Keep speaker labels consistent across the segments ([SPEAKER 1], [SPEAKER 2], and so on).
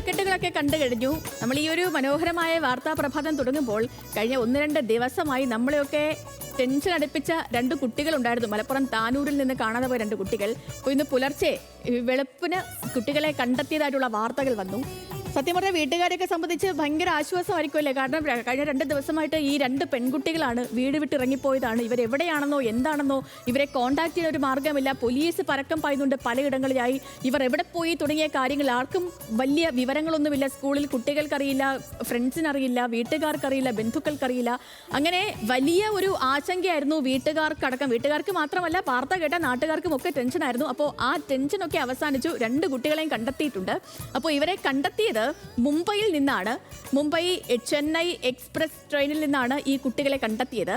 [SPEAKER 1] തലക്കെട്ടുകളൊക്കെ കണ്ടു കഴിഞ്ഞു. നമ്മൾ ഈ ഒരു മനോഹരമായ വാർത്താ പ്രഭാതം തുടങ്ങുമ്പോൾ കഴിഞ്ഞ 1-2 ദിവസമായി നമ്മളെയൊക്കെ ടെൻഷൻ അടുപ്പിച്ച 2 കുട്ടികളുണ്ടായിരുന്നു. മലപ്പുറം താനൂരിൽ നിന്ന് കാണാതെ പോയ 2 കുട്ടികൾ. അപ്പോൾ ഇന്ന് പുലർച്ചെ വെളുപ്പിന് കുട്ടികളെ കണ്ടെത്തിയതായിട്ടുള്ള വാർത്തകൾ വന്നു. സത്യം പറഞ്ഞാൽ വീട്ടുകാരെയൊക്കെ സംബന്ധിച്ച് ഭയങ്കര ആശ്വാസമായിരിക്കുമല്ലേ? കാരണം കഴിഞ്ഞ 2 ദിവസമായിട്ട് ഈ 2 പെൺകുട്ടികളാണ് വീട് വിട്ട് ഇറങ്ങിപ്പോയതാണ്. ഇവരെവിടെയാണെന്നോ എന്താണെന്നോ ഇവരെ കോൺടാക്ട് ചെയ്യാൻ ഒരു മാർഗ്ഗമില്ല. പോലീസ് പരക്കം പായുന്നുണ്ട് പലയിടങ്ങളിലായി. ഇവർ എവിടെ പോയി തുടങ്ങിയ കാര്യങ്ങൾ ആർക്കും വലിയ വിവരങ്ങളൊന്നുമില്ല. സ്കൂളിൽ കുട്ടികൾക്കറിയില്ല, ഫ്രണ്ട്സിനറിയില്ല, വീട്ടുകാർക്കറിയില്ല, ബന്ധുക്കൾക്കറിയില്ല. അങ്ങനെ വലിയ ഒരു ആശങ്കയായിരുന്നു വീട്ടുകാർക്കടക്കം. വീട്ടുകാർക്ക് മാത്രമല്ല, വാർത്ത കേട്ട നാട്ടുകാർക്കും ഒക്കെ ടെൻഷനായിരുന്നു. അപ്പോൾ ആ ടെൻഷനൊക്കെ അവസാനിച്ചു. 2 കുട്ടികളെയും കണ്ടെത്തിയിട്ടുണ്ട്. അപ്പോൾ ഇവരെ കണ്ടെത്തിയത് മുംബൈയിൽ നിന്നാണ്. മുംബൈ ചെന്നൈ എക്സ്പ്രസ് ട്രെയിനിൽ നിന്നാണ് ഈ കുട്ടികളെ കണ്ടെത്തിയത്.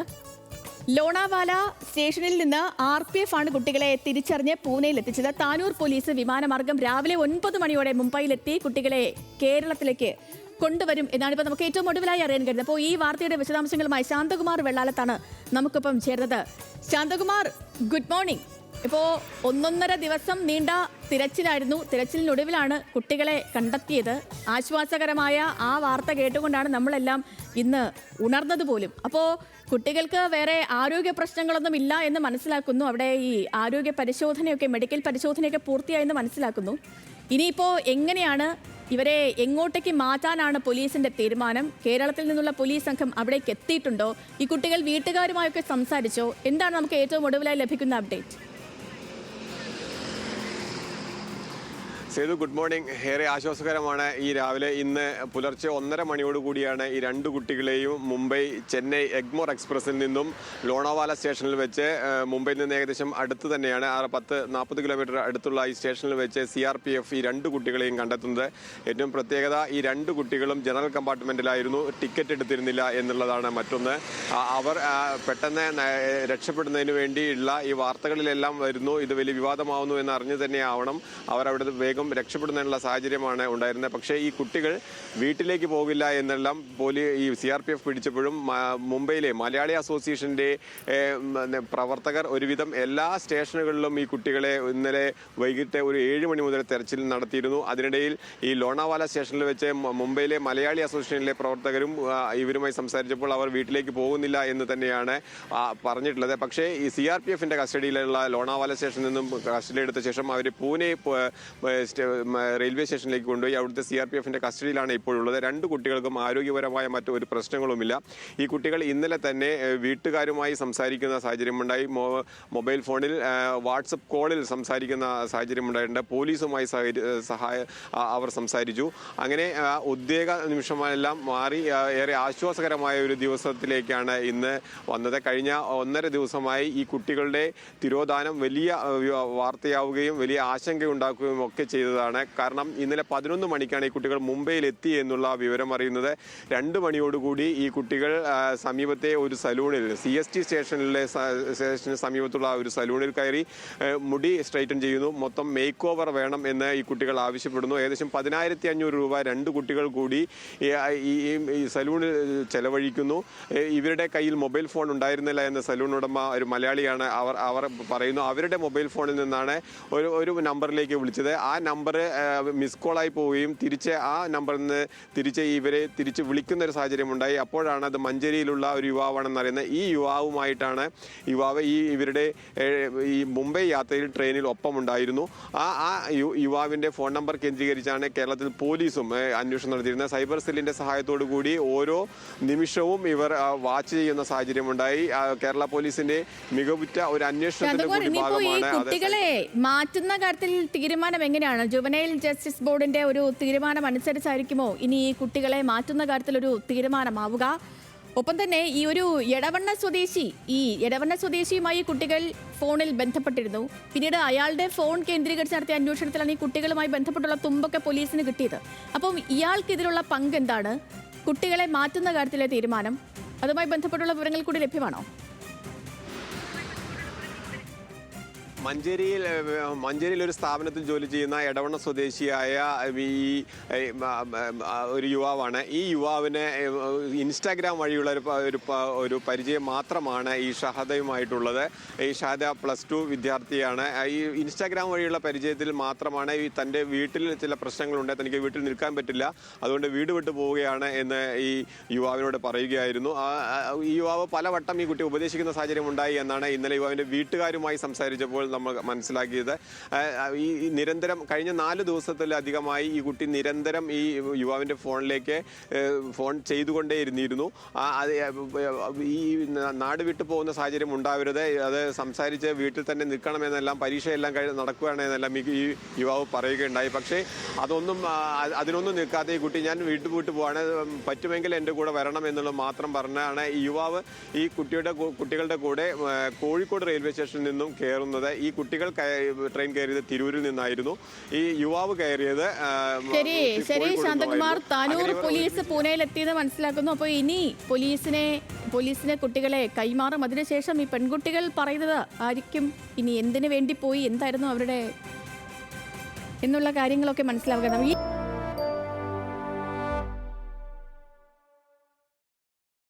[SPEAKER 1] ലോണാവാല സ്റ്റേഷനിൽ നിന്ന് RPF ആണ് കുട്ടികളെ തിരിച്ചറിഞ്ഞ് പൂനെയിൽ എത്തിച്ചത്. താനൂർ പോലീസ് വിമാനമാർഗം രാവിലെ 9 മണിയോടെ മുംബൈയിലെത്തി കുട്ടികളെ കേരളത്തിലേക്ക് കൊണ്ടുവരും എന്നാണ് ഇപ്പോൾ നമുക്ക് ഏറ്റവും ഒടുവിലായി അറിയാൻ കഴിയുന്നത്. അപ്പോൾ ഈ വാർത്തയുടെ വിശദാംശങ്ങളുമായി ശാന്തകുമാർ വെള്ളാലത്താണ് നമുക്കൊപ്പം ചേർന്നത്. Shanthakumar, good morning. ഇപ്പോൾ 1.5 ദിവസം നീണ്ട തിരച്ചിലായിരുന്നു. തിരച്ചിലിനൊടുവിലാണ് കുട്ടികളെ കണ്ടെത്തിയത്. ആശ്വാസകരമായ ആ വാർത്ത കേട്ടുകൊണ്ടാണ് നമ്മളെല്ലാം ഇന്ന് ഉണർന്നത് പോലും. അപ്പോൾ കുട്ടികൾക്ക് വേറെ ആരോഗ്യ പ്രശ്നങ്ങളൊന്നും ഇല്ല എന്ന് മനസ്സിലാക്കുന്നു. അവിടെ ഈ ആരോഗ്യ പരിശോധനയൊക്കെ, മെഡിക്കൽ പരിശോധനയൊക്കെ പൂർത്തിയായെന്ന് മനസ്സിലാക്കുന്നു. ഇനിയിപ്പോൾ എങ്ങനെയാണ് ഇവരെ എങ്ങോട്ടേക്ക് മാറ്റാനാണ് പോലീസിന്റെ തീരുമാനം? കേരളത്തിൽ നിന്നുള്ള പോലീസ് സംഘം അവിടേക്ക് എത്തിയിട്ടുണ്ടോ? ഈ കുട്ടികൾ വീട്ടുകാരുമായൊക്കെ സംസാരിച്ചോ? എന്താണ് നമുക്ക് ഏറ്റവും ഒടുവിലായി ലഭിക്കുന്ന അപ്ഡേറ്റ്?
[SPEAKER 2] Sethu, good morning. ഏറെ ആശ്വാസകരമാണ്. ഈ രാവിലെ ഇന്ന് പുലർച്ചെ 1:30 മണിയോടുകൂടിയാണ് ഈ 2 കുട്ടികളെയും മുംബൈ ചെന്നൈ എഗ്മോർ എക്സ്പ്രസിൽ നിന്നും ലോണാവാല സ്റ്റേഷനിൽ വെച്ച്, മുംബൈയിൽ നിന്ന് ഏകദേശം അടുത്ത് തന്നെയാണ്, 10-40 കിലോമീറ്റർ അടുത്തുള്ള ഈ സ്റ്റേഷനിൽ വെച്ച് CRPF ഈ 2 കുട്ടികളെയും കണ്ടെത്തുന്നത്. ഏറ്റവും പ്രത്യേകത, ഈ 2 കുട്ടികളും ജനറൽ കമ്പാർട്ട്മെൻറ്റിലായിരുന്നു, ടിക്കറ്റ് എടുത്തിരുന്നില്ല എന്നുള്ളതാണ് മറ്റൊന്ന്. അവർ പെട്ടെന്ന് രക്ഷപ്പെടുന്നതിന് വേണ്ടിയുള്ള ഈ വാർത്തകളിലെല്ലാം വരുന്നു. ഇത് വലിയ വിവാദമാവുന്നു എന്ന് അറിഞ്ഞു തന്നെ ആവണം അവർ അവിടെ വേഗം രക്ഷപ്പെടുന്നതിനുള്ള സാഹചര്യമാണ് ഉണ്ടായിരുന്നത്. പക്ഷേ ഈ കുട്ടികൾ വീട്ടിലേക്ക് പോകില്ല എന്നെല്ലാം ഈ CRPF പിടിച്ചപ്പോഴും മുംബൈയിലെ മലയാളി അസോസിയേഷൻ്റെ പ്രവർത്തകർ ഒരുവിധം എല്ലാ സ്റ്റേഷനുകളിലും ഈ കുട്ടികളെ ഇന്നലെ വൈകിട്ട് ഒരു 7 മണി മുതൽ തെരച്ചിൽ നടത്തിയിരുന്നു. അതിനിടയിൽ ഈ ലോണാവാല സ്റ്റേഷനിൽ വെച്ച് മുംബൈയിലെ മലയാളി അസോസിയേഷനിലെ പ്രവർത്തകരും ഇവരുമായി സംസാരിച്ചപ്പോൾ അവർ വീട്ടിലേക്ക് പോകുന്നില്ല എന്ന് തന്നെയാണ് പറഞ്ഞിട്ടുള്ളത്. പക്ഷേ ഈ CRPFൻ്റെ കസ്റ്റഡിയിലുള്ള ലോണാവാല സ്റ്റേഷനിൽ നിന്നും കസ്റ്റഡി എടുത്ത ശേഷം അവർ പൂനെ റെയിൽവേ സ്റ്റേഷനിലേക്ക് കൊണ്ടുപോയി. അവിടുത്തെ CRPFൻ്റെ കസ്റ്റഡിയിലാണ് ഇപ്പോഴുള്ളത്. 2 കുട്ടികൾക്കും ആരോഗ്യപരമായ മറ്റൊരു പ്രശ്നങ്ങളുമില്ല. ഈ കുട്ടികൾ ഇന്നലെ തന്നെ വീട്ടുകാരുമായി സംസാരിക്കുന്ന സാഹചര്യമുണ്ടായി. മൊബൈൽ ഫോണിൽ വാട്സപ്പ് കോളിൽ സംസാരിക്കുന്ന സാഹചര്യമുണ്ടായിട്ടുണ്ട്. പോലീസുമായി അവർ സംസാരിച്ചു. അങ്ങനെ ഉദ്വേഗ നിമിഷമെല്ലാം മാറി ഏറെ ആശ്വാസകരമായ ഒരു ദിവസത്തിലേക്കാണ് ഇന്ന് വന്നത്. കഴിഞ്ഞ 1.5 ദിവസമായി ഈ കുട്ടികളുടെ തിരോധാനം വലിയ വാർത്തയാവുകയും വലിയ ആശങ്കയുണ്ടാക്കുകയും ഒക്കെ ചെയ്തതാണ്. കാരണം ഇന്നലെ 11 മണിക്കാണ് ഈ കുട്ടികൾ മുംബൈയിൽ എത്തി എന്നുള്ള വിവരം അറിയുന്നത്. 2 മണിയോടുകൂടി ഈ കുട്ടികൾ സമീപത്തെ ഒരു സലൂണിൽ, CST സ്റ്റേഷന് സമീപത്തുള്ള ഒരു സലൂണിൽ കയറി മുടി സ്ട്രൈറ്റൻ ചെയ്യുന്നു. മൊത്തം മേക്ക് ഓവർ വേണം എന്ന് ഈ കുട്ടികൾ ആവശ്യപ്പെടുന്നു. ഏകദേശം 10,500 രൂപ 2 കുട്ടികൾ കൂടി ഈ സലൂണിൽ ചെലവഴിക്കുന്നു. ഇവരുടെ കയ്യിൽ മൊബൈൽ ഫോൺ ഉണ്ടായിരുന്നില്ല എന്ന് സലൂൺ ഉടമ ഒരു മലയാളിയാണ് അവർ പറയുന്നു. അവരുടെ മൊബൈൽ ഫോണിൽ നിന്നാണ് ഒരു നമ്പറിലേക്ക് വിളിച്ചത്. ആ നമ്പർ മിസ് കോളായി പോവുകയും തിരിച്ച് ആ നമ്പറിൽ നിന്ന് ഇവരെ തിരിച്ച് വിളിക്കുന്ന ഒരു സാഹചര്യം ഉണ്ടായി. അപ്പോഴാണ് അത് മഞ്ചേരിയിലുള്ള ഒരു യുവാവാണെന്ന് അറിയുന്നത്. ഈ യുവാവുമായിട്ടാണ് ഇവരുടെ ഈ മുംബൈ യാത്രയിൽ ട്രെയിനിൽ ഒപ്പമുണ്ടായിരുന്നു. ആ യുവാവിൻ്റെ ഫോൺ നമ്പർ കേന്ദ്രീകരിച്ചാണ് കേരളത്തിൽ പോലീസും അന്വേഷണം നടത്തിയിരുന്നത്. സൈബർ സെല്ലിൻ്റെ സഹായത്തോടു കൂടി ഓരോ നിമിഷവും ഇവർ വാച്ച് ചെയ്യുന്ന സാഹചര്യമുണ്ടായി. കേരള പോലീസിന്റെ മികവുറ്റ ഒരു അന്വേഷണത്തിന്റെ കൂടി ഭാഗമാണ്.
[SPEAKER 1] കുട്ടികളെ മാറ്റുന്ന കാര്യത്തിൽ തീരുമാനം എങ്ങനെയാണ്? ജുവനൈൽ ജസ്റ്റിസ് ബോർഡിന്റെ ഒരു തീരുമാനം അനുസരിച്ചായിരിക്കുമോ ഇനി ഈ കുട്ടികളെ മാറ്റുന്ന കാര്യത്തിൽ ഒരു തീരുമാനമാവുക? ഒപ്പം തന്നെ ഈ ഒരു എടവണ്ണ സ്വദേശിയുമായി കുട്ടികൾ ഫോണിൽ ബന്ധപ്പെട്ടിരുന്നു. പിന്നീട് അയാളുടെ ഫോൺ കേന്ദ്രീകരിച്ച് നടത്തിയ അന്വേഷണത്തിലാണ് ഈ കുട്ടികളുമായി ബന്ധപ്പെട്ടുള്ള തുമ്പൊക്കെ പോലീസിന് കിട്ടിയത്. അപ്പം ഇയാൾക്കിതിലുള്ള പങ്ക് എന്താണ്? കുട്ടികളെ മാറ്റുന്ന കാര്യത്തിലെ തീരുമാനം, അതുമായി ബന്ധപ്പെട്ടുള്ള വിവരങ്ങൾ കൂടി ലഭ്യമാണോ?
[SPEAKER 2] മഞ്ചേരിയിൽ ഒരു സ്ഥാപനത്തിൽ ജോലി ചെയ്യുന്ന എടവണ്ണ സ്വദേശിയായ ഒരു യുവാവാണ്. ഈ യുവാവിന് ഇൻസ്റ്റാഗ്രാം വഴിയുള്ള ഒരു പരിചയം മാത്രമാണ് ഈ ഷഹദയുമായിട്ടുള്ളത്. ഈ ഷഹദ +2 വിദ്യാർത്ഥിയാണ്. ഈ ഇൻസ്റ്റാഗ്രാം വഴിയുള്ള പരിചയത്തിൽ മാത്രമാണ് തൻ്റെ വീട്ടിൽ ചില പ്രശ്നങ്ങളുണ്ട്, തനിക്ക് വീട്ടിൽ നിൽക്കാൻ പറ്റില്ല, അതുകൊണ്ട് വീട് വിട്ടു പോവുകയാണ് എന്ന് ഈ യുവാവിനോട് പറയുകയായിരുന്നു. ഈ യുവാവ് പലവട്ടം ഈ കുട്ടി ഉപദേശിക്കുന്ന സാഹചര്യം ഉണ്ടായി എന്നാണ് ഇന്നലെ യുവാവിൻ്റെ വീട്ടുകാരുമായി സംസാരിച്ചപ്പോൾ നമ്മൾ മനസ്സിലാക്കിയത്. ഈ നിരന്തരം കഴിഞ്ഞ 4 ദിവസത്തിലധികമായി ഈ കുട്ടി നിരന്തരം ഈ യുവാവിൻ്റെ ഫോണിലേക്ക് ഫോൺ ചെയ്തുകൊണ്ടേയിരുന്നിരുന്നു. ഈ നാട് വിട്ടു പോകുന്ന സാഹചര്യം ഉണ്ടാവരുത്, അത് സംസാരിച്ച് വീട്ടിൽ തന്നെ നിൽക്കണമെന്നെല്ലാം, പരീക്ഷയെല്ലാം നടക്കുകയാണെന്നെല്ലാം ഈ യുവാവ് പറയുകയുണ്ടായി. പക്ഷേ അതിനൊന്നും നിൽക്കാതെ ഈ കുട്ടി ഞാൻ വീട്ടിൽ പോയിട്ട് പോവാണ്, പറ്റുമെങ്കിൽ എൻ്റെ കൂടെ വരണം എന്നുള്ളത് മാത്രം പറഞ്ഞാണ് ഈ യുവാവ് ഈ കുട്ടികളുടെ കൂടെ കോഴിക്കോട് റെയിൽവേ സ്റ്റേഷനിൽ നിന്നും കയറുന്നത്. ഈ കുട്ടികൾ ട്രെയിൻ കയറിയത് തിരൂരിൽ നിന്നായിരുന്നു. ഈ യുവാവ് കയറിയത്
[SPEAKER 1] ശരി ശാന്തകുമാർ, താനൂർ പോലീസ് പൂനെയിലെത്തിയത് മനസ്സിലാക്കുന്നു. അപ്പോൾ ഇനി പോലീസിനെ കുട്ടികളെ കൈമാറും. അതിനുശേഷം ഈ പെൺകുട്ടികൾ പറയുന്നത് ആയിരിക്കും, ഇനി എന്തിനു വേണ്ടി പോയി, എന്തായിരുന്നു അവരുടെ എന്നുള്ള കാര്യങ്ങളൊക്കെ മനസ്സിലാക്കുക.